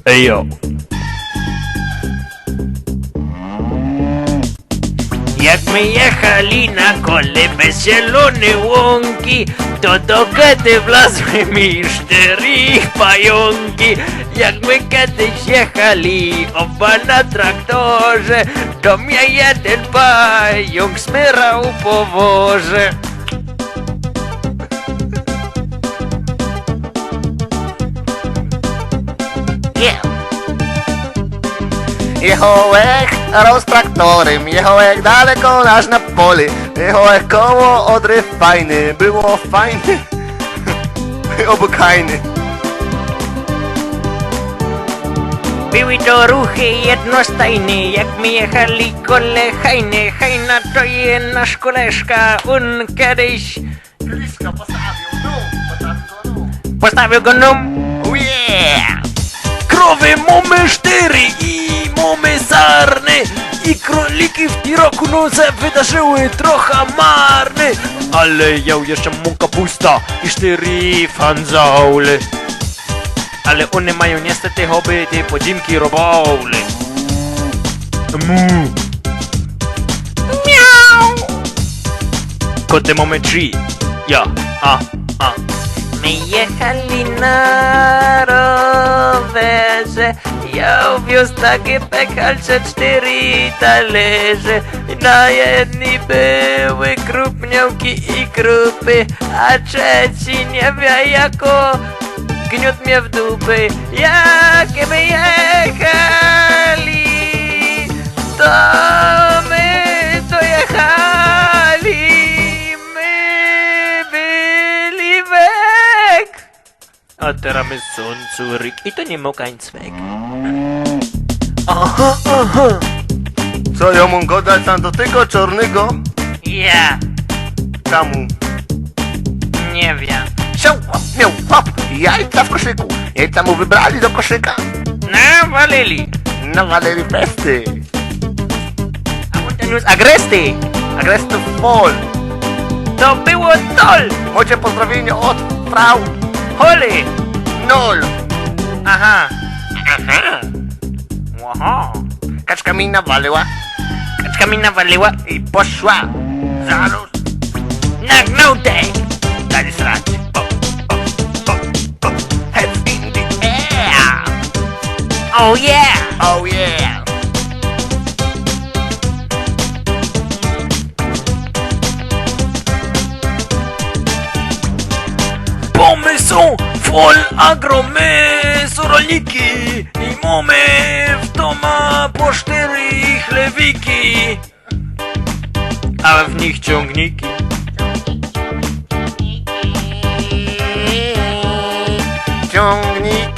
Ejo. Jak my jechali na kole bez zielonej łąki, to do kiedy wlazły mi 4 pająki. Jak my kiedyś jechali oba na traktorze, to mnie jeden pająk smyrał po worze. Jechałek roz traktorem, jechałek daleko aż na pole. Jechałek koło odryw fajny, było fajny, było kajny. Były to ruchy jednostajne, jak my jechali kole hajny. Hajna to je nasz koleżka, on kiedyś Blisko postawił postawił go no. Oh yeah! Krowy mamy 4 i mamy sarny, i króliki w tym roku no se wydarzyły trochę marny. Ale ja jeszcze mam kapusta i 4 fanzaule. Ale one mają niestety hobby te podzimki robaule. Mu. Miau. Koty mamy 3. Ja. A. My jechali na rowerze, ja wiózł takie pekalcze 4 talerze. Na jedni były krupniołki i krupy, a trzeci nie wie jako gniótł mnie w dupy. Jakie my jechali, to my dojechali. A teraz my są córyk i to nie mogę nic weg. Aha. Co ja mam go dać tam do tego czarnego? Ja Czemu? nie wiem. Miał hop, jajca w koszyku. Jajca mu wybrali do koszyka. Nawalili. Nawalili festy. A potem już agresty. Agrestów pol. To było tol. Moje pozdrowienie od frau Holy. Nol. Aha. Aha. Kaczka mi nawaliła Kaczka mi nawaliła i poszła. Zaraz. na gnutę. Dali srać. Heads in the air. Oh yeah. Oh yeah. Bo my są full agro, my są rolniki i mamy w doma po 4 chlewiki, a w nich ciągniki. Ciągniki